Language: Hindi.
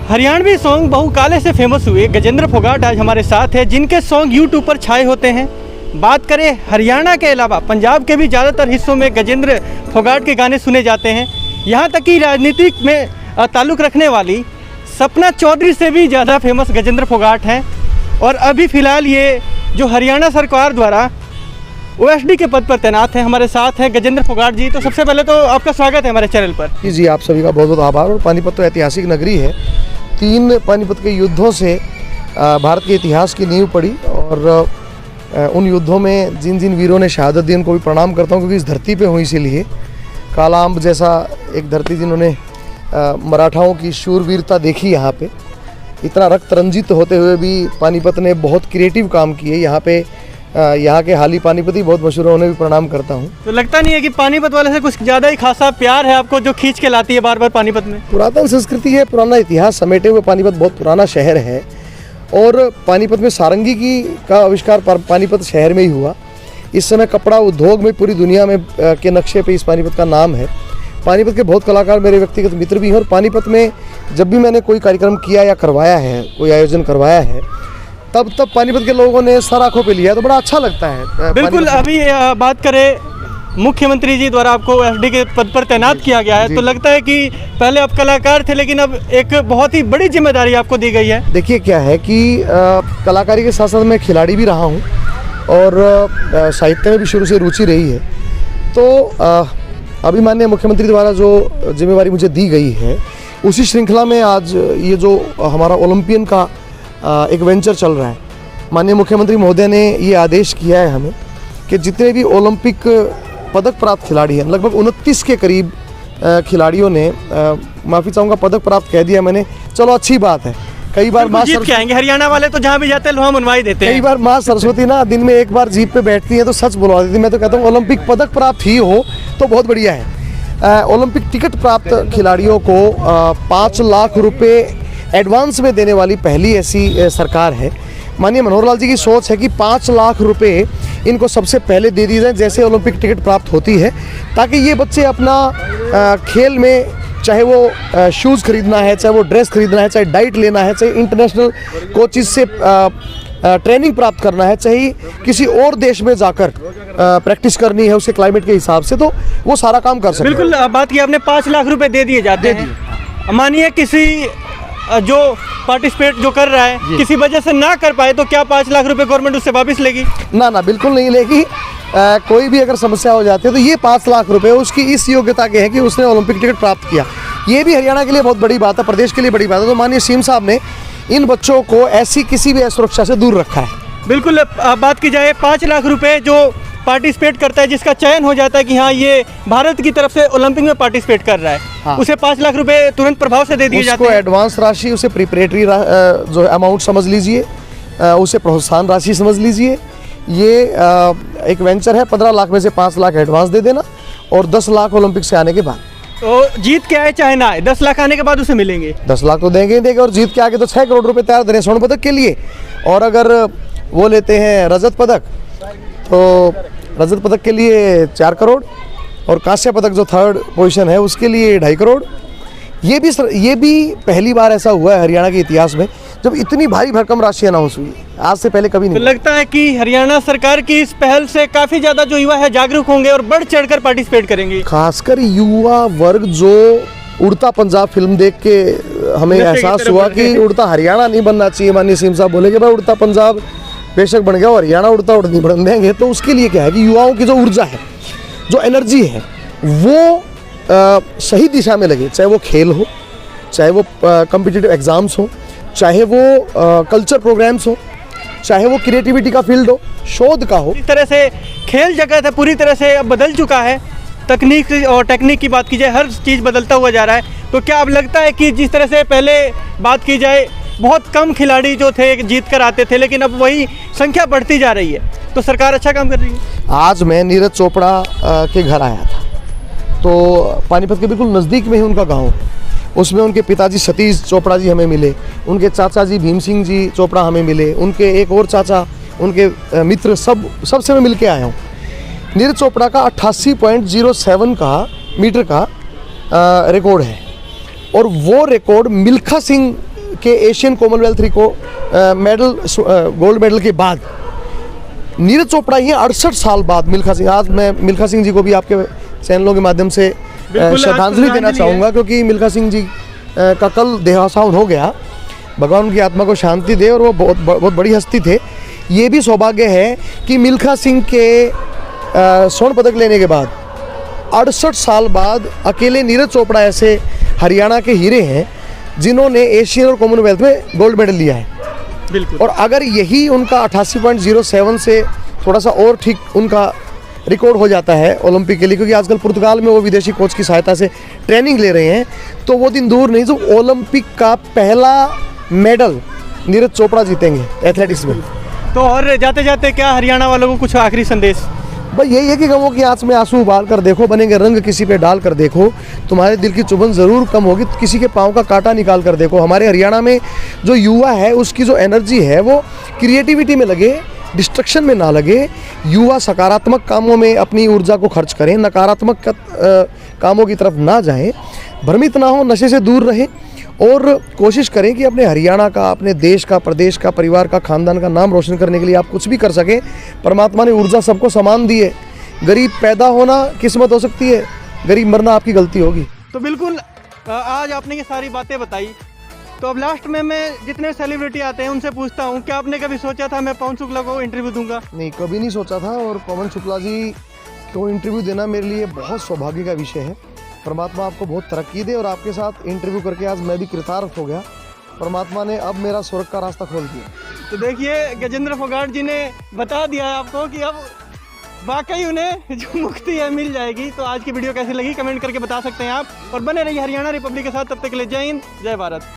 हरियाणवी सॉन्ग बहुकाले से फेमस हुए गजेंद्र फोगाट आज हमारे साथ है, जिनके सॉन्ग यूट्यूब पर छाए होते हैं। बात करें हरियाणा के अलावा पंजाब के भी ज़्यादातर हिस्सों में गजेंद्र फोगाट के गाने सुने जाते हैं। यहाँ तक कि राजनीतिक में ताल्लुक़ रखने वाली सपना चौधरी से भी ज़्यादा फेमस गजेंद्र फोगाट हैं। और अभी फ़िलहाल ये जो हरियाणा सरकार द्वारा OSD के पद पर तैनात हैं। हमारे साथ हैं गजेंद्र फोगाट जी। तो सबसे पहले तो आपका स्वागत है हमारे चैनल पर। जी, आप सभी का बहुत बहुत आभार। और पानीपत तो ऐतिहासिक नगरी है। 3 पानीपत के युद्धों से भारत के इतिहास की नींव पड़ी और उन युद्धों में जिन जिन वीरों ने शहादत दी उनको भी प्रणाम करता हूँ, क्योंकि इस धरती पे हुई इसीलिए। कालाअंब जैसा एक धरती जिन्होंने मराठाओं की शूरवीरता देखी, यहाँ पे इतना रक्त रंजित होते हुए भी पानीपत ने बहुत क्रिएटिव काम किए। यहाँ पे यहाँ के हाली पानीपती बहुत मशहूर है, उन्हें भी प्रणाम करता हूँ। तो लगता नहीं है कि पानीपत वाले से कुछ ज़्यादा ही खासा प्यार है आपको, जो खींच के लाती है बार बार पानीपत में? पुरातन संस्कृति है, पुराना इतिहास समेटे हुए पानीपत बहुत पुराना शहर है। और पानीपत में सारंगी का आविष्कार पानीपत शहर में ही हुआ। इस समय कपड़ा उद्योग में पूरी दुनिया में के नक्शे पे इस पानीपत का नाम है। पानीपत के बहुत कलाकार मेरे व्यक्तिगत मित्र भी हैं। और पानीपत में जब भी मैंने कोई कार्यक्रम किया या करवाया है, कोई आयोजन करवाया है, तब पानीपत के लोगों ने सर आंखों पे लिया, तो बड़ा अच्छा लगता है। बिल्कुल। अभी बात करें, मुख्यमंत्री जी द्वारा आपको OSD के पद पर तैनात किया गया है, तो लगता है कि पहले आप कलाकार थे, लेकिन अब एक बहुत ही बड़ी जिम्मेदारी आपको दी गई है। देखिए क्या है कि कलाकारी के साथ साथ मैं खिलाड़ी भी रहा हूँ और साहित्य में भी शुरू से रुचि रही है। तो अभी माननीय मुख्यमंत्री द्वारा जो जिम्मेवारी मुझे दी गई है, उसी श्रृंखला में आज ये जो हमारा ओलंपियन का एक वेंचर चल रहा है, माननीय मुख्यमंत्री महोदय ने ये आदेश किया है हमें कि जितने भी ओलंपिक पदक प्राप्त खिलाड़ी हैं, लगभग 29 के करीब खिलाड़ियों ने, माफ़ी चाहूँगा पदक प्राप्त कह दिया मैंने, चलो अच्छी बात है। कई बार माँ जीत के आएंगे हरियाणा वाले, तो जहाँ भी जाते हैं लोहा मनवाई देते हैं। कई बार माँ सरस्वती ना दिन में एक बार जीप पे बैठती है तो सच बुलवा देती है। मैं तो कहता हूँ ओलंपिक पदक प्राप्त ही हो तो बहुत बढ़िया है। ओलंपिक टिकट प्राप्त खिलाड़ियों को 5 लाख रुपये एडवांस में देने वाली पहली ऐसी सरकार है। माननीय मनोहर लाल जी की सोच है कि 5 लाख रुपए इनको सबसे पहले दे दिए जाए जैसे ओलंपिक टिकट प्राप्त होती है, ताकि ये बच्चे अपना खेल में, चाहे वो शूज़ खरीदना है, चाहे वो ड्रेस खरीदना है, चाहे डाइट लेना है, चाहे इंटरनेशनल कोचिज से ट्रेनिंग प्राप्त करना है, चाहे किसी और देश में जाकर प्रैक्टिस करनी है उसके क्लाइमेट के हिसाब से, तो वो सारा काम कर सकते हैं। बिल्कुल। बात की आपने 5 लाख रुपए दे दिए जाते हैं। मानिए किसी जो पार्टिसिपेट जो कर रहा है किसी वजह से ना कर पाए, तो क्या 5 लाख रुपए गवर्नमेंट उससे वापस लेगी? ना, बिल्कुल नहीं लेगी। कोई भी अगर समस्या हो जाती है तो ये 5 लाख रुपए उसकी इस योग्यता के हैं कि उसने ओलंपिक टिकट प्राप्त किया। ये भी हरियाणा के लिए बहुत बड़ी बात है, प्रदेश के लिए बड़ी बात है। तो माननीय सीएम साहब ने इन बच्चों को ऐसी किसी भी असुरक्षा से दूर रखा है। बिल्कुल। बात की जाए 5 लाख रुपए जो पार्टिसिपेट करता है, जिसका चयन हो जाता है कि हाँ ये भारत की तरफ से ओलंपिक में पार्टिसिपेट कर रहा है, हाँ, उसे 5 लाख रुपए तुरंत प्रभाव से दे दिए जाते हैं। उसको एडवांस राशि, उसे प्रिपरेटरी जो अमाउंट समझ लीजिए, उसे प्रोत्साहन राशि समझ लीजिए। ये एक वेंचर है। 15 लाख में से 5 लाख एडवांस दे देना और 10 लाख ओलंपिक से आने के बाद। तो जीत के आए चाहे ना आए, 10 लाख आने के बाद उसे मिलेंगे। 10 लाख तो देंगे और जीत के आगे तो 6 करोड़ रुपए तैयार देने स्वर्ण पदक के लिए। और अगर वो लेते हैं रजत पदक, तो रजत पदक के लिए 4 करोड़ और कांस्य पदक जो 3rd पोजीशन है उसके लिए 2.5 करोड़। ये भी पहली बार ऐसा हुआ है हरियाणा के इतिहास में जब इतनी भारी भरकम राशि अनाउंस हुई। आज से पहले कभी नहीं। तो लगता है कि हरियाणा सरकार की इस पहल से काफ़ी ज़्यादा जो युवा है जागरूक होंगे और बढ़ चढ़कर पार्टिसिपेट करेंगे। खासकर युवा वर्ग जो उड़ता पंजाब फिल्म देख के हमें एहसास हुआ कि उड़ता हरियाणा नहीं बनना चाहिए। माननीय सीएम साहब बोले कि भाई उड़ता पंजाब बेशक बन गया, हरियाणा उड़ता नहीं बन देंगे। तो उसके लिए क्या है कि युवाओं की जो ऊर्जा है, जो एनर्जी है, वो सही दिशा में लगे। चाहे वो खेल हो, चाहे वो कॉम्पिटिटिव एग्जाम्स हो, चाहे वो कल्चर प्रोग्राम्स हो, चाहे वो क्रिएटिविटी का फील्ड हो, शोध का हो। इस तरह से खेल जगत है पूरी तरह से अब बदल चुका है। टेक्निक की बात की जाए, हर चीज़ बदलता हुआ जा रहा है। तो क्या अब लगता है कि जिस तरह से पहले बात की जाए बहुत कम खिलाड़ी जो थे जीत कर आते थे, लेकिन अब वही संख्या बढ़ती जा रही है, तो सरकार अच्छा काम कर रही है? आज मैं नीरज चोपड़ा के घर आया था, तो पानीपत के बिल्कुल नज़दीक में ही उनका गांव है। उसमें उनके पिताजी सतीश चोपड़ा जी हमें मिले, उनके चाचा जी भीम सिंह जी चोपड़ा हमें मिले, उनके एक और चाचा, उनके मित्र, सबसे मैं मिल के आया हूँ। नीरज चोपड़ा का 88.07 का मीटर का रिकॉर्ड है और वो रिकॉर्ड मिल्खा सिंह के एशियन कॉमनवेल्थ को मेडल गोल्ड मेडल के बाद नीरज चोपड़ा ही 68 साल बाद मिल्खा सिंह, आज मैं मिल्खा सिंह जी को भी आपके चैनलों के माध्यम से श्रद्धांजलि देना चाहूँगा, क्योंकि मिल्खा सिंह जी का कल देहावसान हो गया। भगवान उनकी आत्मा को शांति दे, और वो बहुत बड़ी हस्ती थे। ये भी सौभाग्य है कि मिल्खा सिंह के स्वर्ण पदक लेने के बाद 68 साल बाद अकेले नीरज चोपड़ा ऐसे हरियाणा के हीरे हैं जिन्होंने एशियन और कॉमनवेल्थ में गोल्ड मेडल लिया है। बिल्कुल। और अगर यही उनका 88.07 से थोड़ा सा और ठीक उनका रिकॉर्ड हो जाता है ओलंपिक के लिए, क्योंकि आजकल पुर्तगाल में वो विदेशी कोच की सहायता से ट्रेनिंग ले रहे हैं, तो वो दिन दूर नहीं जो ओलंपिक का पहला मेडल नीरज चोपड़ा जीतेंगे एथलेटिक्स में। तो और जाते जाते क्या हरियाणा वालों को कुछ आखिरी संदेश? भाई यही है कि गमों की आंच में आंसू उबाल कर देखो, बनेंगे रंग किसी पे डाल कर देखो, तुम्हारे दिल की चुभन ज़रूर कम होगी, किसी के पाँव का कांटा निकाल कर देखो। हमारे हरियाणा में जो युवा है उसकी जो एनर्जी है वो क्रिएटिविटी में लगे, डिस्ट्रक्शन में ना लगे। युवा सकारात्मक कामों में अपनी ऊर्जा को खर्च करें, नकारात्मक कामों की तरफ ना जाएं, भ्रमित ना हो, नशे से दूर रहें, और कोशिश करें कि अपने हरियाणा का, अपने देश का, प्रदेश का, परिवार का, खानदान का नाम रोशन करने के लिए आप कुछ भी कर सकें। परमात्मा ने ऊर्जा सबको समान दी है। गरीब पैदा होना किस्मत हो सकती है, गरीब मरना आपकी गलती होगी। तो बिल्कुल आज आपने ये सारी बातें बताई, तो अब लास्ट में मैं जितने सेलिब्रिटी आते हैं उनसे पूछता हूँ, क्या आपने कभी सोचा था मैं पवन शुक्ला को इंटरव्यू दूंगा? नहीं, कभी नहीं सोचा था, और पवन शुक्ला जी को इंटरव्यू देना मेरे लिए बहुत सौभाग्य का विषय है। परमात्मा आपको बहुत तरक्की दे, और आपके साथ इंटरव्यू करके आज मैं भी कृतार्थ हो गया। परमात्मा ने अब मेरा स्वर्ग का रास्ता खोल दिया। तो देखिए गजेंद्र फोगाट जी ने बता दिया है आपको कि अब वाकई उन्हें जो मुक्ति है मिल जाएगी। तो आज की वीडियो कैसी लगी कमेंट करके बता सकते हैं आप, और बने रहिए हरियाणा रिपब्लिक के साथ। तब तक के लिए जय हिंद, जय भारत।